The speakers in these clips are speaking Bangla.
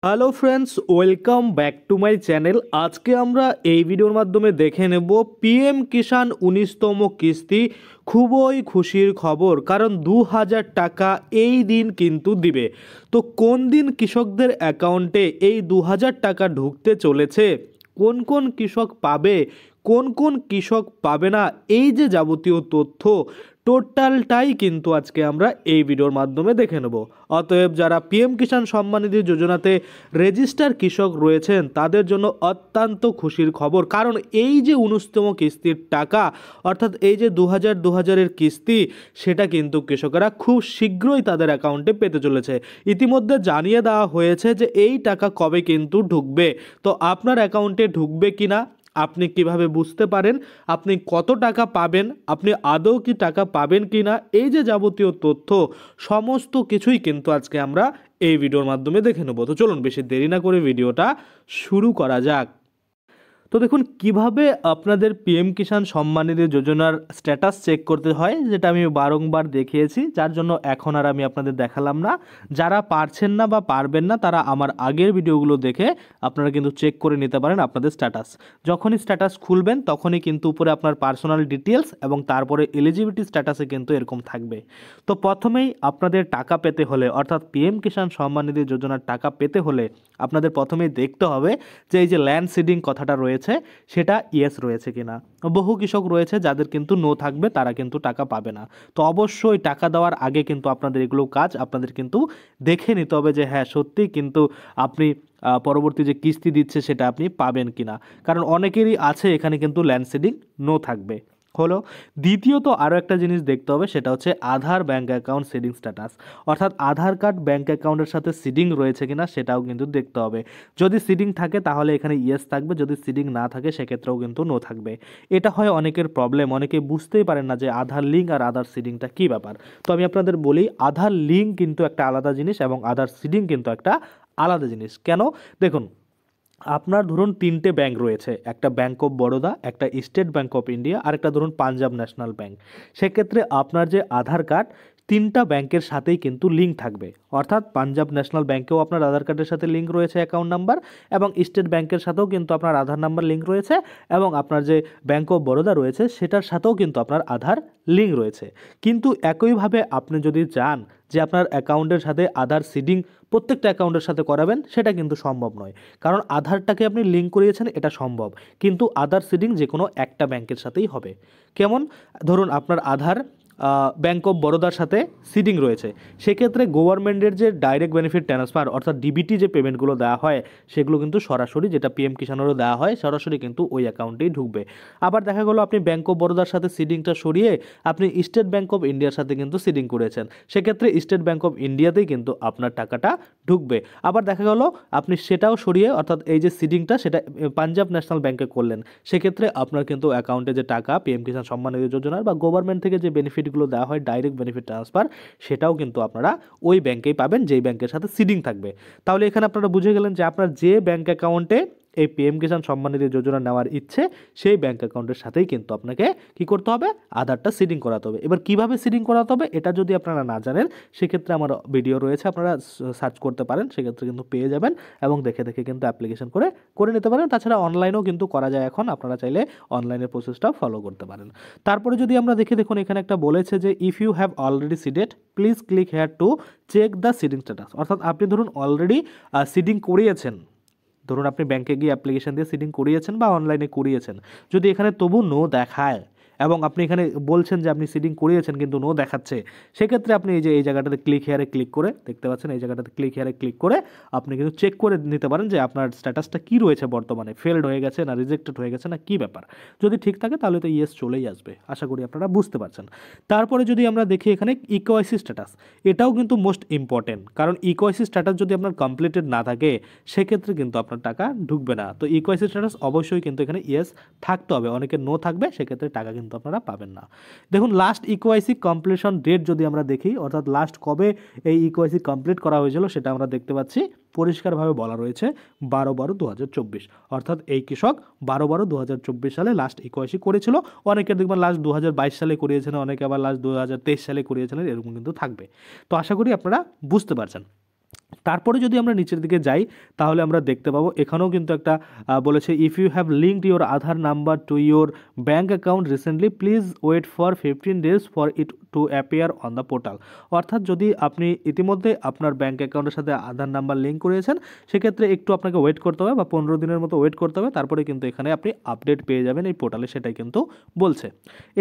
Hello friends, welcome back to my channel. আজকে আমরা এই ভিডিওর মাধ্যমে দেখে নেব পিএম কিষাণ 19তম কিস্তি। খুবই খুশির খবর, কারণ 2000 টাকা এই দিন কিন্তু দিবে। তো কোন দিন কৃষকদের অ্যাকাউন্টে এই 2000 টাকা ঢুকতে চলেছে, কোন কোন কৃষক পাবে, কোন কোন কৃষক পাবে না, এই যে যাবতীয় তথ্য টোটালটাই কিন্তু আজকে আমরা এই ভিডিওর মাধ্যমে দেখে নেব। অতএব যারা পিএম কিষাণ সম্মান নিধি যোজনাতে রেজিস্টার কৃষক রয়েছেন তাদের জন্য অত্যন্ত খুশির খবর, কারণ এই যে 19তম কিস্তির টাকা, অর্থাৎ এই যে 2000-2000-এর কিস্তি, সেটা কিন্তু কৃষকেরা খুব শীঘ্রই তাদের অ্যাকাউন্টে পেতে চলেছে। ইতিমধ্যে জানিয়ে দেওয়া হয়েছে যে এই টাকা কবে কিন্তু ঢুকবে। তো আপনার অ্যাকাউন্টে ঢুকবে কিনা, আপনি কিভাবে বুঝতে পারেন আপনি কত টাকা পাবেন, আপনি আদৌ কি টাকা পাবেন কি না, এই যে যাবতীয় তথ্য সমস্ত কিছুই কিন্তু আজকে আমরা এই ভিডিওর মাধ্যমে দেখে নেব। তো চলুন বেশি দেরি না করে ভিডিওটা শুরু করা যাক। তো দেখুন কিভাবে আপনাদের পিএম কিষাণ সম্মান নিধি যোজনার স্ট্যাটাস চেক করতে হয়, যেটা আমি বারংবার দেখিয়েছি, যার জন্য এখন আর আমি আপনাদের দেখালাম না। যারা পারছেন না বা পারবেন না তারা আমার আগের ভিডিওগুলো দেখে আপনারা কিন্তু চেক করে নিতে পারেন আপনাদের স্ট্যাটাস। যখনই স্ট্যাটাস খুলবেন তখনই কিন্তু উপরে আপনার পার্সোনাল ডিটেলস এবং তারপরে এলিজিবিলিটি স্ট্যাটাসে কিন্তু এরকম থাকবে। তো প্রথমেই আপনাদের টাকা পেতে হলে, অর্থাৎ পিএম কিষাণ সম্মান নিধি যোজনার টাকা পেতে হলে আপনাদের প্রথমেই দেখতে হবে যে এই যে ল্যান্ড সিডিং কথাটা রয়েছে সেটা ইয়েস রয়েছে কিনা। বহু কৃষক রয়েছে যাদের কিন্তু নো থাকবে, তারা কিন্তু টাকা পাবে না। তো অবশ্যই টাকা দেওয়ার আগে কিন্তু আপনাদের এগুলো কাজ আপনাদের কিন্তু দেখে নিতে হবে যে হ্যাঁ সত্যি কিন্তু আপনি পরবর্তী যে কিস্তি দিচ্ছে সেটা আপনি পাবেন কিনা, কারণ অনেকেরই আছে এখানে কিন্তু ল্যান্ড সিডিং নো থাকবে। হলো দ্বিতীয়ত আরও একটা জিনিস দেখতে হবে, সেটা হচ্ছে আধার ব্যাঙ্ক অ্যাকাউন্ট সিডিং স্ট্যাটাস, অর্থাৎ আধার কার্ড ব্যাঙ্ক অ্যাকাউন্টের সাথে সিডিং রয়েছে কিনা সেটাও কিন্তু দেখতে হবে। যদি সিডিং থাকে তাহলে এখানে ইয়েস থাকবে, যদি সিডিং না থাকে সেক্ষেত্রেও কিন্তু নো থাকবে। এটা হয় অনেকের প্রবলেম, অনেকে বুঝতেই পারেন না যে আধার লিঙ্ক আর আধার সিডিংটা কী ব্যাপার। তো আমি আপনাদের বলি, আধার লিঙ্ক কিন্তু একটা আলাদা জিনিস এবং আধার সিডিং কিন্তু একটা আলাদা জিনিস। কেন? দেখুন, আপনার ধরুন 3টে ব্যাংক রয়েছে, একটা ব্যাংক অফ বরোদা, একটা স্টেট ব্যাংক অফ ইন্ডিয়া, আর একটা ধরুন পাঞ্জাব ন্যাশনাল ব্যাংক। সেক্ষেত্রে আপনার যে আধার কার্ড 3টা ব্যাংকের সাথেই কিন্তু লিঙ্ক থাকবে, অর্থাৎ পাঞ্জাব ন্যাশনাল ব্যাংকেও আপনার আধার কার্ডের সাথে লিঙ্ক রয়েছে অ্যাকাউন্ট নাম্বার, এবং স্টেট ব্যাংকের সাথেও কিন্তু আপনার আধার নাম্বার লিঙ্ক রয়েছে, এবং আপনার যে ব্যাংক অফ বরোদা রয়েছে সেটার সাথেও কিন্তু আপনার আধার লিঙ্ক রয়েছে। কিন্তু একইভাবে আপনি যদি চান যে আপনার অ্যাকাউন্টের সাথে আধার সিডিং প্রত্যেকটা অ্যাকাউন্টের সাথে করাবেন, সেটা কিন্তু সম্ভব নয়। কারণ আধারটাকে আপনি লিঙ্ক করিয়েছেন এটা সম্ভব, কিন্তু আধার সিডিং যে কোনো একটা ব্যাংকের সাথেই হবে। কেমন? ধরুন আপনার আধার ব্যাংক অফ বরোদার সাথে সিডিং রয়েছে, সেক্ষেত্রে গভর্নমেন্টের যে ডাইরেক্ট বেনিফিট ট্রান্সফার অর্থাৎ ডিবিটি যে পেমেন্টগুলো দেওয়া হয় সেগুলো কিন্তু সরাসরি, যেটা পিএম কিষাণেরও দেওয়া হয়, সরাসরি কিন্তু ওই অ্যাকাউন্টেই ঢুকবে। আবার দেখা গেলো আপনি ব্যাংক অফ বরোদার সাথে সিডিংটা সরিয়ে আপনি স্টেট ব্যাংক অফ ইন্ডিয়ার সাথে কিন্তু সিডিং করেছেন, সেক্ষেত্রে স্টেট ব্যাংক অফ ইন্ডিয়াতেই কিন্তু আপনার টাকাটা ঢুকবে। আবার দেখা গেলো আপনি সেটাও সরিয়ে, অর্থাৎ এই যে সিডিংটা সেটা পাঞ্জাব ন্যাশনাল ব্যাংকে করলেন, সেক্ষেত্রে আপনার কিন্তু অ্যাকাউন্টে যে টাকা পিএম কিষাণ সম্মান নিধি যোজনার বা গভর্নমেন্ট থেকে যে বেনিফিটগুলো দেওয়া হয় ডাইরেক্ট বেনিফিট ট্রান্সফার, সেটাও কিন্তু আপনারা ওই ব্যাংকেই পাবেন যেই ব্যাংকের সাথে সিডিং থাকবে। তাহলে এখানে আপনারা বুঝে গেলেন যে আপনার যে ব্যাংক অ্যাকাউন্টে এই পিএম কিষাণ সম্মান নিধি যোজনা নেওয়ার ইচ্ছে, সেই ব্যাংক অ্যাকাউন্টের সাথেই কিন্তু আপনাকে কি করতে হবে, আধারটা সিডিং করাতে হবে। এবার কিভাবে সিডিং করাতে হবে এটা যদি আপনারা না জানেন, সেক্ষেত্রে আমার ভিডিও রয়েছে, আপনারা সার্চ করতে পারেন, সেক্ষেত্রে কিন্তু পেয়ে যাবেন এবং দেখে দেখে কিন্তু অ্যাপ্লিকেশন করে নিতে পারেন। তাছাড়া অনলাইনেও কিন্তু করা যায়, এখন আপনারা চাইলে অনলাইনের প্রসেসটাও ফলো করতে পারেন। তারপরে যদি আমরা দেখুন এখানে একটা বলেছে যে if you have already seeded please click here to check the seeding status, অর্থাৎ আপনি ধরুন অলরেডি সিডিং করিয়েছেন, ধরুন আপনি ব্যাংকে গিয়ে অ্যাপ্লিকেশন দিয়ে সিডিং করিয়েছেন বা অনলাইনে করিয়েছেন, যদি এখানে তবু নো দেখায় এবং আপনি এখানে বলছেন যে আপনি সিডিং করিয়েছেন কিন্তু নো দেখাচ্ছে, সেক্ষেত্রে আপনি এই যে এই জায়গাটাতে ক্লিক হেয়ারে ক্লিক করে, দেখতে পাচ্ছেন এই জায়গাটাতে ক্লিক হেয়ারে ক্লিক করে আপনি কিন্তু চেক করে নিতে পারেন যে আপনার স্ট্যাটাসটা কী রয়েছে, বর্তমানে ফেলড হয়ে গেছে না রিজেক্টেড হয়ে গেছে না কী ব্যাপার। যদি ঠিক থাকে তাহলে তো ইয়েস চলেই আসবে, আশা করি আপনারা বুঝতে পারছেন। তারপরে যদি আমরা দেখি এখানে ইকেওয়াইসি স্ট্যাটাস, এটাও কিন্তু মোস্ট ইম্পর্টেন্ট, কারণ ইকেওয়াইসি স্ট্যাটাস যদি আপনার কমপ্লিটেড না থাকে সেক্ষেত্রে কিন্তু আপনার টাকা ঢুকবে না। তো ইকেওয়াইসি স্ট্যাটাস অবশ্যই কিন্তু এখানে ইয়েস থাকতে হবে, অনেকের নো থাকবে, সেক্ষেত্রে টাকা কিন্তু আপনারা পাবেন না। দেখুন লাস্ট ইকেওয়াইসি কমপ্লিশন ডেট যদি আমরা দেখি, অর্থাৎ লাস্ট কবে এই ইকেওয়াইসি কমপ্লিট করা হয়েছিল সেটা আমরা দেখতে পাচ্ছি, পরিষ্কারভাবে বলা রয়েছে 12/12/2024, অর্থাৎ এই কৃষক 12/12/2024 সালে লাস্ট ইকেওয়াইসি করেছিল। অনেকের দেখবেন লাস্ট 2022 সালে করিয়েছেন, অনেকে আবার লাস্ট 2023 সালে করিয়েছিলেন, এরকম কিন্তু থাকবে। তো আশা করি আপনারা বুঝতে পারছেন। তারপরে যদি আমরা নিচের দিকে যাই তাহলে আমরা দেখতে পাবো এখানেও কিন্তু একটা বলেছে if you have linked your Aadhaar number to your bank account recently please wait for 15 days for it to appear on the portal. অর্থাৎ যদি আপনি ইতিমধ্যে আপনার ব্যাঙ্ক অ্যাকাউন্টের সাথে আধার নাম্বার লিঙ্ক করেছেন সেক্ষেত্রে একটু আপনাকে ওয়েট করতে হবে বা 15 দিনের মতো ওয়েট করতে হবে, তারপরে কিন্তু এখানে আপনি আপডেট পেয়ে যাবেন এই পোর্টালে, সেটাই কিন্তু বলছে।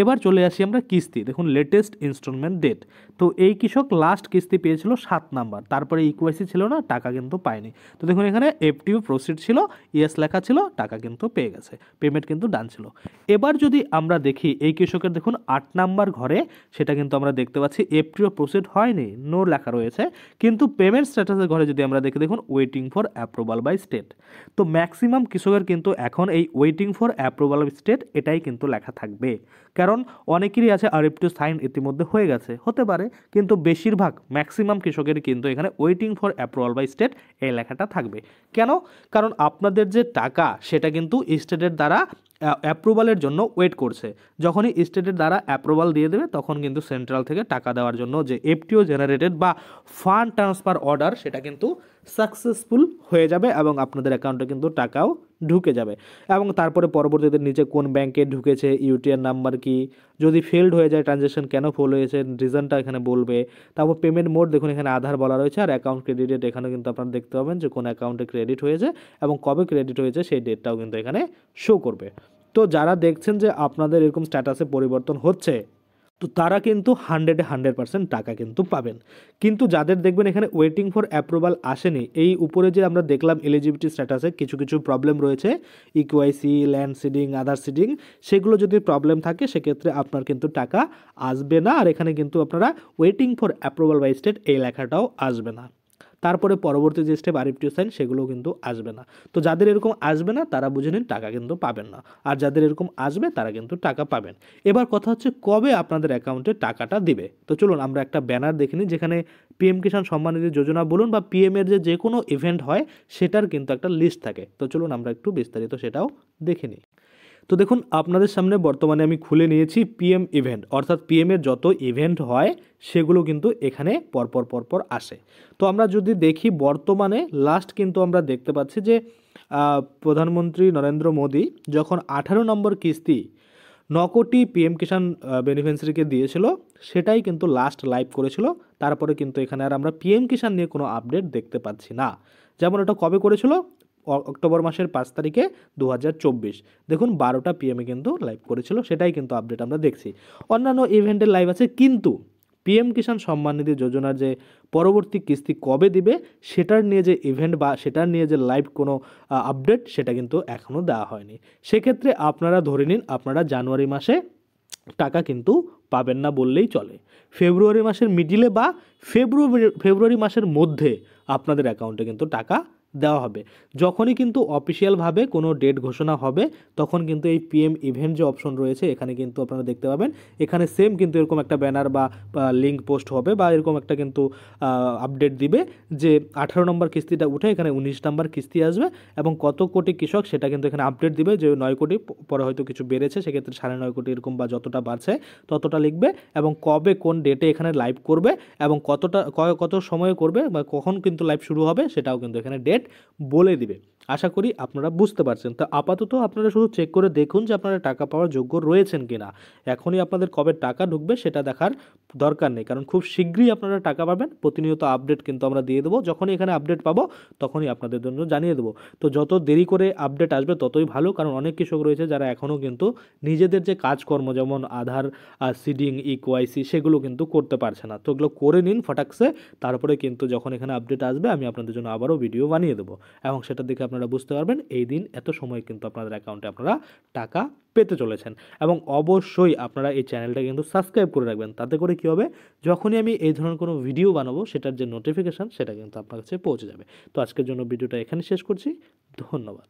এবার চলে আসি আমরা কিস্তি। দেখুন লেটেস্ট ইনস্টলমেন্ট ডেট। তো এই কৃষক লাস্ট কিস্তি পেয়েছিল 7 নাম্বার, তারপরে ইকুয়াইসি ছিল না, টাকা কিন্তু পায়নি। তো দেখুন এখানে এফটিউ প্রসিড ছিল, ইয়েস লেখা ছিল, টাকা কিন্তু পেয়ে গেছে, পেমেন্ট কিন্তু ডান ছিল। এবার যদি আমরা দেখি এই কৃষকের দেখুন 8 নাম্বার ঘরে সেটা কিন্তু আমরা দেখতে পাচ্ছি এফটিউ প্রসিড হয়নি, নো লেখা রয়েছে, কিন্তু পেমেন্ট স্ট্যাটাসের ঘরে যদি আমরা দেখি দেখুন waiting for approval by state. তো ম্যাক্সিমাম কৃষকের কিন্তু এখন এই waiting for approval by state এটাই কিন্তু লেখা থাকবে, কারণ অনেকেরই আছে আরএফটিউ সাইন ইতিমধ্যে হয়ে গেছে, হতে পারে, কিন্তু বেশিরভাগ ম্যাক্সিমাম কৃষকের কিন্তু এখানে waiting for approval by state এই লেখাটা থাকবে। কেন? কারণ আপনাদের যে টাকা সেটা কিন্তু স্টেটের দ্বারা অ্যাপ্রুভালের জন্য ওয়েট করছে। যখনই স্টেটের দ্বারা অ্যাপ্রুভাল দিয়ে দেবে তখন কিন্তু সেন্ট্রাল থেকে টাকা দেওয়ার জন্য যে এফটিও জেনারেটেড বা ফান্ড ট্রান্সফার অর্ডার সেটা কিন্তু সাকসেসফুল হয়ে যাবে এবং আপনাদের অ্যাকাউন্টে কিন্তু টাকাও ঢুকে যাবে। এবং তারপরে পরবর্তীতে নিচে কোন ব্যাংকে ঢুকেছে, ইউটিআর নাম্বার কি, যদি ফেলড হয়ে যায় ট্রানজ্যাকশন কেন ফেল হয়েছে রিজনটা এখানে বলবে। তারপর পেমেন্ট মোড দেখুন এখানে আধার বলা রয়েছে, আর অ্যাকাউন্ট ক্রেডিটেড এখানে কিন্তু আপনারা দেখতে পাবেন যে কোন অ্যাকাউন্টে ক্রেডিট হয়েছে এবং কবে ক্রেডিট হয়েছে সেই ডেটটাও কিন্তু এখানে শো করবে। তো যারা দেখছেন যে আপনাদের এরকম স্ট্যাটাসে পরিবর্তন হচ্ছে তো তারা কিন্তু 100% টাকা কিন্তু পাবেন। কিন্তু যাদের দেখবেন এখানে ওয়েটিং ফর অ্যাপ্রুভাল আসেনি, এই উপরে যে আমরা দেখলাম এলিজিবিলিটি স্ট্যাটাসে কিছু কিছু প্রবলেম রয়েছে, ইকুআইসি, ল্যান্ড সিডিং, আদার সিডিং, সেগুলো যদি প্রবলেম থাকে সেক্ষেত্রে আপনার কিন্তু টাকা আসবে না, আর এখানে কিন্তু আপনারা waiting for approval by state এই লেখাটাও আসবে না। তারপরে পরবর্তী যে স্টেপ আরএফটিউ সাইন সেগুলোও কিন্তু আসবে না। তো যাদের এরকম আসবে না তারা বুঝে নিন টাকা কিন্তু পাবেন না, আর যাদের এরকম আসবে তারা কিন্তু টাকা পাবেন। এবার কথা হচ্ছে কবে আপনাদের অ্যাকাউন্টে টাকাটা দিবে। তো চলুন আমরা একটা ব্যানার দেখে নিই যেখানে পিএম কিষাণ সম্মান নিধি যোজনা বলুন বা পিএম এর যে কোনো ইভেন্ট হয় সেটার কিন্তু একটা লিস্ট থাকে। তো চলুন আমরা একটু বিস্তারিত সেটাও দেখে নিই। তো দেখুন আপনাদের সামনে বর্তমানে আমি খুলে নিয়েছি পিএম ইভেন্ট, অর্থাৎ পিএম এর যত ইভেন্ট হয় সেগুলো কিন্তু এখানে পরপর আসে। তো আমরা যদি দেখি বর্তমানে লাস্ট কিন্তু আমরা দেখতে পাচ্ছি যে প্রধানমন্ত্রী নরেন্দ্র মোদী যখন 18 নম্বর কিস্তি 9 কোটি পিএম কিষাণ বেনিফিশিয়ারিকে দিয়েছিল সেটাই কিন্তু লাস্ট লাইভ করেছিল। তারপরে কিন্তু এখানে আর আমরা পিএম কিষাণ নিয়ে কোনো আপডেট দেখতে পাচ্ছি না। যেমন এটা কবে করেছিল অক্টোবর মাসের 5 তারিখে 2024, দেখুন 12টা পিএমে কিন্তু লাইভ করেছিল, সেটাই কিন্তু আপডেট আমরা দেখছি। অন্যান্য ইভেন্টের লাইভ আছে, কিন্তু পিএম কিষাণ সম্মান নিধি যোজনার যে পরবর্তী কিস্তি কবে দিবে সেটার নিয়ে যে ইভেন্ট বা সেটার নিয়ে যে লাইভ কোনো আপডেট সেটা কিন্তু এখনও দেওয়া হয়নি। সেক্ষেত্রে আপনারা ধরে নিন আপনারা জানুয়ারি মাসে টাকা কিন্তু পাবেন না বললেই চলে। ফেব্রুয়ারি মাসের মিডিলে বা ফেব্রুয়ারি মাসের মধ্যে আপনাদের অ্যাকাউন্টে কিন্তু টাকা দেওয়া হবে। যখনই কিন্তু অফিসিয়ালভাবে কোনো ডেট ঘোষণা হবে তখন কিন্তু এই পিএম ইভেন্ট যে অপশন রয়েছে এখানে কিন্তু আপনারা দেখতে পাবেন, এখানে সেম কিন্তু এরকম একটা ব্যানার বা লিঙ্ক পোস্ট হবে বা এরকম একটা কিন্তু আপডেট দিবে যে 18 নম্বর কিস্তিটা উঠে এখানে 19 নম্বর কিস্তি আসবে এবং কত কোটি কৃষক সেটা কিন্তু এখানে আপডেট দিবে, যে 9 কোটি পরে হয়তো কিছু বেড়েছে সেক্ষেত্রে 9.5 কোটি এরকম বা যতটা বাড়ছে ততটা লিখবে এবং কবে কোন ডেটে এখানে লাইভ করবে এবং কত সময়ে করবে বা কখন কিন্তু লাইভ শুরু হবে সেটাও কিন্তু এখানে ডেট বলে দিবে। আশা করি আপনারা বুঝতে পারছেন। তো আপাতত আপনারা শুধু চেক করে দেখুন যে আপনারা টাকা পাওয়ার যোগ্য রয়েছেন কিনা। এখনই আপনাদের কবে টাকা ঢুকবে সেটা দেখার দরকার নেই, কারণ খুব শীঘ্রই আপনারা টাকা পাবেন। প্রতিনিয়ত আপডেট কিন্তু আমরা দিয়ে দেবো, যখনই এখানে আপডেট পাবো তখনই আপনাদের জন্য জানিয়ে দেবো। তো যত দেরি করে আপডেট আসবে ততই ভালো, কারণ অনেক কৃষক রয়েছে যারা এখনও কিন্তু নিজেদের যে কাজকর্ম যেমন আধার সিডিং, ইকোআইসি সেগুলো কিন্তু করতে পারছে না। তো এগুলো করে নিন ফটাকসে, তারপরে কিন্তু যখন এখানে আপডেট আসবে আমি আপনাদের জন্য আবারও ভিডিও বানিয়ে দেবো এবং সেটা দেখে আপনারা বুঝতে পারবেন এই দিন এত সময় কিন্তু আপনাদের অ্যাকাউন্টে আপনারা টাকা পেতে চলেছেন। এবং অবশ্যই আপনারা এই চ্যানেলটা কিন্তু সাবস্ক্রাইব করে রাখবেন, তাতে করে কী হবে যখনই আমি এই ধরনের কোনো ভিডিও বানাবো সেটার যে নোটিফিকেশান সেটা কিন্তু আপনার কাছে পৌঁছে যাবে। তো আজকের জন্য ভিডিওটা এখানে শেষ করছি, ধন্যবাদ।